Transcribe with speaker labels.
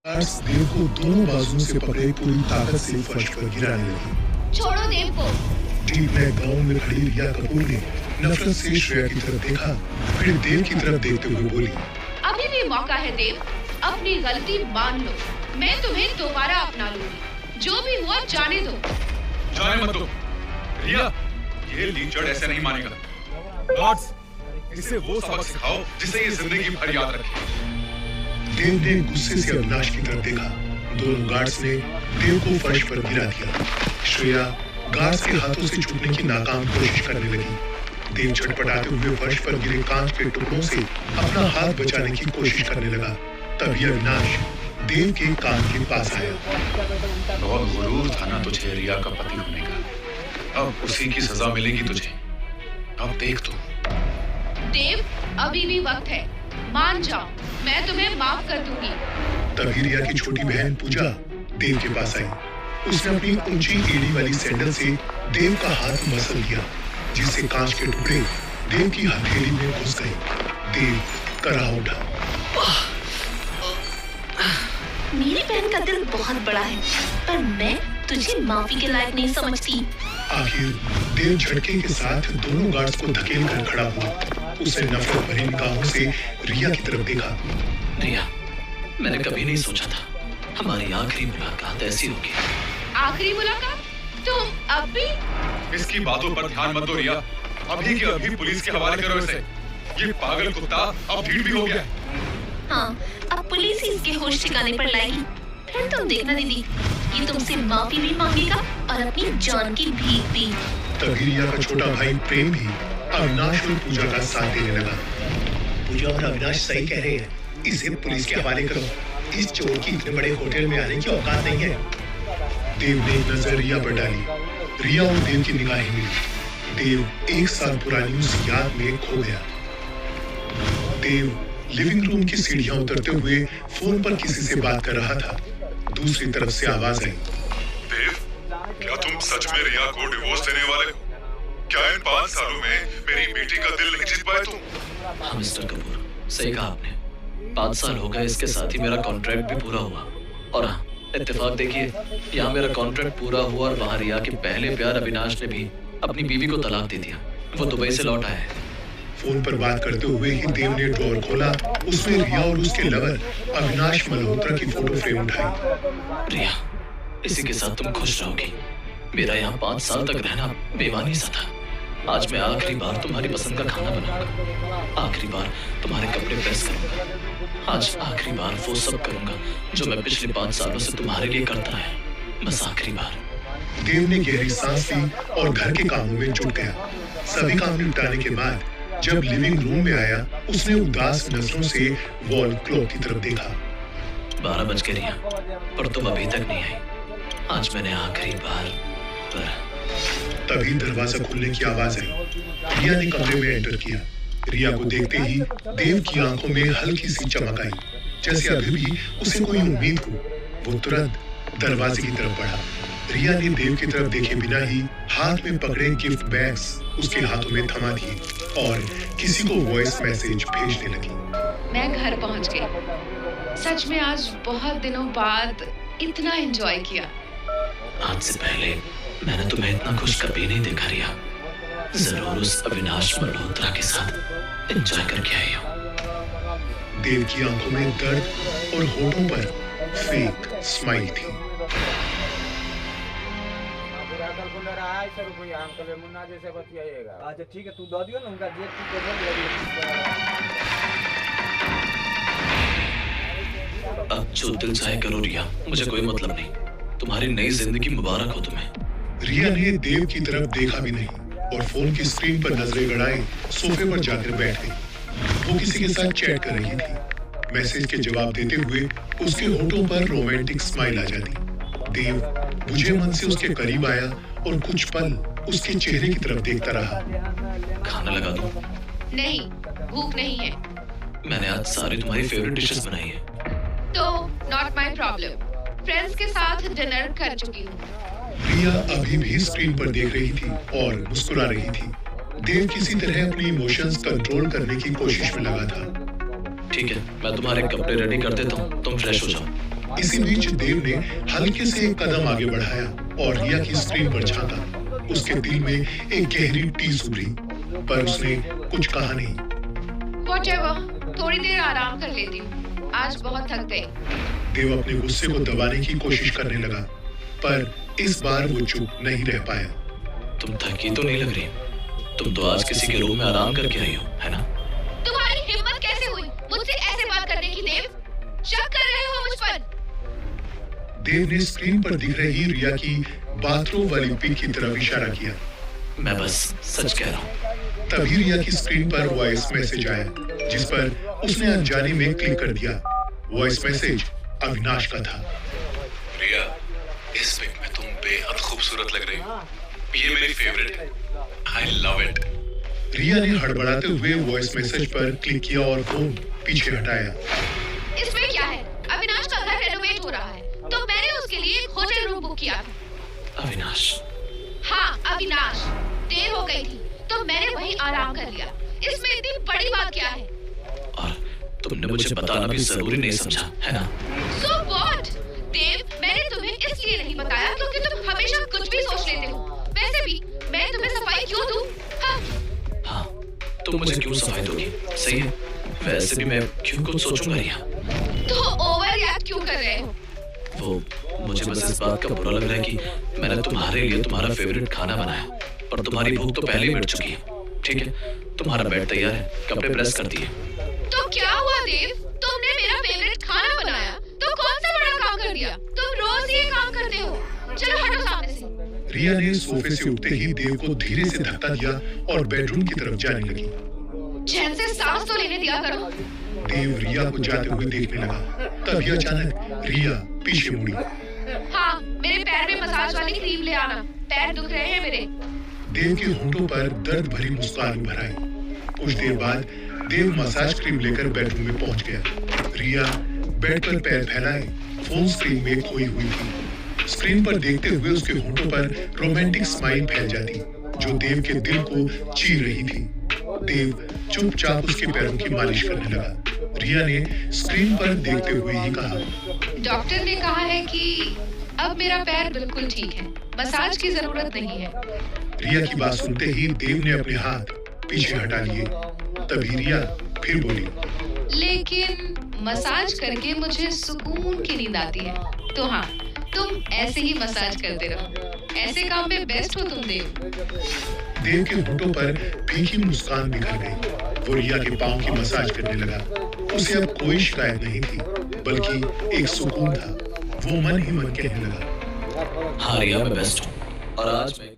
Speaker 1: Guards देव को दोनों बाजुओं से पकड़े पूरी ताकत से फर्श पर गिराने लगे।
Speaker 2: छोड़ो देव को।
Speaker 1: डीप ब्लैक गाउन में खड़ी रिया कपूर ने नफरत से श्रेया की तरफ देखा, फिर देव की तरफ देखते हुए बोली,
Speaker 2: अभी भी मौका है देव, अपनी गलती मान लो, मैं तुम्हें दोबारा अपना लूंगी, जो भी हुआ जाने दो।
Speaker 3: जाने मत दो रिया, ये लीचड़ ऐसे नहीं मानेगा। गार्ड्स, इसे वो सबक सिखाओ जिसे ये जिंदगी भर याद रखे।
Speaker 1: देव ने गुस्से से अविनाश की तरफ देखा। दोनों गार्ड्स ने देव को फर्श पर गिरा दिया। श्रेया गार्ड्स के हाथों से छूटने की नाकाम कोशिश करने लगी। देव छटपटाते हुए फर्श पर गिरे कांच के टुकड़ों से अपना हाथ बचाने की कोशिश करने लगा। तभी अविनाश देव के कान के पास आया।
Speaker 3: बहुत गुरूर था ना तुझे रिया का पति होने का, अब उसी की सजा मिलेगी तुझे। अब देख तू।
Speaker 2: देव, अभी भी वक्त है, मान जाओ, मैं तुम्हें माफ कर दूंगी।
Speaker 1: तभी रिया की छोटी बहन पूजा देव के पास आई। उसने अपनी ऊंची एड़ी वाली सैंडल से देव का हाथ मसल दिया, जिससे कांच के टुकड़े देव की हथेली में घुस गए। देव करा उठा।
Speaker 4: मेरी बहन का दिल बहुत बड़ा है, पर मैं तुझे माफी के लायक नहीं समझती।
Speaker 1: आखिर देव झटके के साथ दोनों गार्ड्स को धकेल कर खड़ा हुआ। उसने नफरत भरी निगाहों से रिया की तरफ देखा।
Speaker 5: रिया, मैंने कभी नहीं सोचा था हमारी आखिरी मुलाकात ऐसी होगी।
Speaker 2: आखिरी मुलाकात? तुम अब भी?
Speaker 3: इसकी बातों पर ध्यान मत दो रिया, अभी के अभी पुलिस के हवाले करो इसे। ये पागल कुत्ता अब ढीठ भी हो गया।
Speaker 4: हाँ, अब पुलिस ही इसके होश ठिकाने पर लाएगी। फिर तुम देखना दीदी, ये तुमसे माफी भी मांगेगा और अपनी जान की भीख भी।
Speaker 1: तभी रिया का छोटा भाई प्रेम भी अविनाश और पूजा का साथ देने लगा।
Speaker 6: पूजा और अविनाश सही कह रहे हैं, इसे पुलिस के हवाले करो। इस चोर की इतने बड़े होटल में आने की औकात नहीं है।
Speaker 1: देव ने एक नजर रिया पर डाली। रिया और देव की निगाहें मिली। देव एक साल पुरानी उस याद में खो गया। देव लिविंग रूम की सीढ़ियां उतरते हुए फोन पर किसी से बात कर रहा था। दूसरी तरफ से आवाज आई,
Speaker 3: देव, क्या तुम सच में रिया को डिवोर्स देने वाले हो? क्या इन 5 सालों में मेरी बेटी का दिल नहीं जीत पाए तुम?
Speaker 5: हाँ मिस्टर कपूर, सही कहा आपने। 5 साल हो गए, इसके साथ ही मेरा कॉन्ट्रैक्ट भी पूरा हुआ। और हाँ, इत्तेफाक देखिए, यहाँ मेरा कॉन्ट्रैक्ट पूरा हुआ और वहाँ रिया के पहले प्यार अविनाश ने भी अपनी बीवी को तलाक दे दिया। वो दुबई से लौट आया है।
Speaker 1: फोन पर बात करते हुए ही देव ने ड्रॉअर खोला। उसमें रिया और उसके लवर अविनाश मल्होत्रा की फोटो फ्रेम उठाई।
Speaker 5: रिया, इसी के साथ तुम खुश रहोगी। मेरा यहाँ 5 साल तक रहना बेईमानी सा था। आज मैं आखिरी बार तुम्हारी पसंद का खाना बनाऊंगा, आखिरी बार तुम्हारे कपड़े प्रेस करूंगा, आज आखिरी बार वो सब करूंगा जो मैं पिछले 5 सालों से तुम्हारे लिए करता है। बस आखिरी बार।
Speaker 1: देव ने गहरी सांस ली और घर के कामों में जुट गया। सभी काम निपटाने के बाद जब लिविंग रूम में आया, उसने उदास नजरों से वॉल क्लॉक की तरफ देखा।
Speaker 5: 12 बज गए रिया, पर तुम अभी तक नहीं आई। आज मैंने आखिरी बार पर।
Speaker 1: तभी दरवाजा खुलने की आवाज आई। रिया ने कमरे में एंटर किया। रिया को देखते ही देव की आंखों में हल्की सी चमक आई, जैसे अभी भी उसे कोई उम्मीद हो। वो तुरंत दरवाजे की तरफ बढ़ा। रिया ने देव की तरफ देखे बिना ही हाथ में पकड़े गिफ्ट बैग्स उसके हाथों में थमा दिए और किसी को वॉइस मैसेज भेजने लगी।
Speaker 2: मैं घर पहुंच गई। सच में आज बहुत दिनों बाद इतना एंजॉय किया।
Speaker 5: आज से पहले मैंने तुम्हें इतना खुश कभी नहीं देखा रिया। जरूर उस अविनाश मल्होत्रा के साथ एंजॉय करके आई हो।
Speaker 1: देव की आंखों में दर्द और होठों पर फेक स्माइल थी।
Speaker 7: अच्छा ठीक है, तू दो दियो ना उनका जेब की
Speaker 5: अब जो दिल चाहे करो रिया, मुझे कोई मतलब नहीं। तुम्हारी नई जिंदगी मुबारक हो तुम्हें।
Speaker 1: रिया ने देव की तरफ देखा भी नहीं और फोन की स्क्रीन पर नजरें गड़ाए सोफे पर जाकर बैठ गई। वो किसी के साथ चैट कर रही थी। मैसेज के जवाब देते हुए उसके होठों पर रोमांटिक स्माइल आ जाती। देव बुझे मन से उसके करीब आया और कुछ पल उसके चेहरे की तरफ देखता रहा।
Speaker 5: खाना लगा दूं?
Speaker 2: नहीं, भूख नहीं है।
Speaker 5: मैंने आज सारी तुम्हारी फेवरेट डिशेस बनाई है।
Speaker 2: तो नॉट माय प्रॉब्लम। फ्रेंड्स के साथ डिनर कर चुकी हूँ।
Speaker 1: रिया अभी भी स्क्रीन पर देख रही थी और मुस्कुरा रही थी। देव किसी तरह अपनी इमोशंस कंट्रोल करने की कोशिश में लगा था।
Speaker 5: ठीक है, मैं तुम्हारे कपड़े रेडी कर देता हूँ, तुम फ्रेश हो जाओ।
Speaker 1: इसी बीच देव ने हल्के से एक कदम आगे बढ़ाया और रिया की स्क्रीन पर झांका। उसके दिल में एक गहरी टीस उभरी, पर उसने कुछ कहा नहीं।
Speaker 2: Whatever, थोड़ी देर आराम कर लेती हूँ, आज बहुत थक गई।
Speaker 1: देव अपने गुस्से को दबाने की कोशिश करने लगा, पर इस बार वो चुप नहीं रह पाया।
Speaker 5: तुम थकी तो नहीं लग रही, तुम तो आज किसी के रूम में आराम करके आई हो, है ना?
Speaker 2: तुम्हारी हिम्मत कैसे हुई मुझसे ऐसे बात करने की देव? शक कर रहे हो मुझ पर?
Speaker 1: देव ने स्क्रीन पर दिख रही रिया की बाथरूम वाली पिक की तरफ इशारा किया।
Speaker 5: मैं बस सच कह रहा हूँ।
Speaker 1: तभी रिया की स्क्रीन पर वॉइस मैसेज आया, जिस पर उसने अनजाने में क्लिक कर दिया। वॉइस मैसेज अविनाश का था।
Speaker 3: रिया, इस पिक में तुम बेहद खूबसूरत लग रही हो। ये मेरी फेवरेट है। I love it.
Speaker 1: रिया ने हड़बड़ाते हुए वॉइस मैसेज पर क्लिक किया और फोन पीछे हटाया।
Speaker 2: इसमें क्या है? अविनाश का घर रेनोवेट हो रहा है, तो मैंने उसके लिए एक होटल रूम बुक किया था।
Speaker 5: अविनाश?
Speaker 2: हाँ, अविनाश। देर हो गई थी, तो मैंने वहीं आराम कर लिया। इसमें इतनी बड़ी बात क्या है?
Speaker 5: और तुमने मुझे बताना भी जरूरी नहीं समझा, है ना?
Speaker 2: So what? देव, मैंने तुम्हें इसलिए नहीं बताया क्योंकि तुम हमेशा कुछ भी सोच लेते हो। वैसे भी मैं तुम्हें सफाई क्यों दूं?
Speaker 5: हाँ, तुम मुझे क्यों सफाई दोगी? सही है, वैसे भी मैं क्यों कुछ सोचूंगा रिया?
Speaker 2: तो ओवर रिएक्ट क्यों कर रहे हो?
Speaker 5: वो मुझे बस इस बात का बुरा लग रहा है कि मैंने तुम्हारे लिए तुम्हारा फेवरेट खाना बनाया, पर तुम्हारी भूख तो पहले ही मिट चुकी है। ठीक है, तुम्हारा बेड तैयार है, कपड़े प्रेस कर दिए।
Speaker 2: तो क्या हुआ देव? तुमने मेरा फेवरेट खाना बनाया, तो कौन सा बड़ा काम कर दिया? तुम रोज ये काम करते हो। चलो हटो सामने से।
Speaker 1: रिया ने सोफे से उठते ही देव को धीरे से धक्का दिया और बेडरूम की तरफ जाने लगी।
Speaker 2: चैन से सांस तो लेने दिया करो।
Speaker 1: देव रिया को जाते हुए देखने लगा। तभी अचानक रिया पीछे मुड़ी।
Speaker 2: हाँ, मेरे पैर में मसाज वाली क्रीम ले आना, पैर दुख रहे हैं मेरे।
Speaker 1: देव के होंठों पर दर्द भरी मुस्कान उभर आई। कुछ देर बाद देव मसाज क्रीम लेकर बेडरूम में पहुंच गया। रिया बेड पर पैर फैलाए फोन स्क्रीन में खोई हुई थी। स्क्रीन पर देखते हुए उसके होंठों पर रोमांटिक स्माइल फैल जाती, जो देव के दिल को चीर रही थी। देव चुपचाप उसके पैरों की मालिश करने लगा। रिया ने स्क्रीन पर देखते हुए ही कहा,
Speaker 2: डॉक्टर ने कहा है कि अब मेरा पैर बिल्कुल ठीक है, मसाज की जरूरत नहीं है।
Speaker 1: रिया की बात सुनते ही देव ने अपने हाथ पीछे हटा लिए। तभी रिया फिर बोली,
Speaker 2: लेकिन मसाज करके मुझे सुकून की नींद आती है। तो हाँ, तुम ऐसे ही मसाज करते रहो, ऐसे काम में बेस्ट हो तुम देव।
Speaker 1: देव के होंठों पर फीकी मुस्कान बिखर गई। वो रिया के पांव की मसाज करने लगा। उसे अब कोई शिकायत नहीं थी, बल्कि एक सुकून था। वो मन ही मन कहने लगा,
Speaker 5: हाँ रिया, मैं बेस्ट हूँ और आज मैं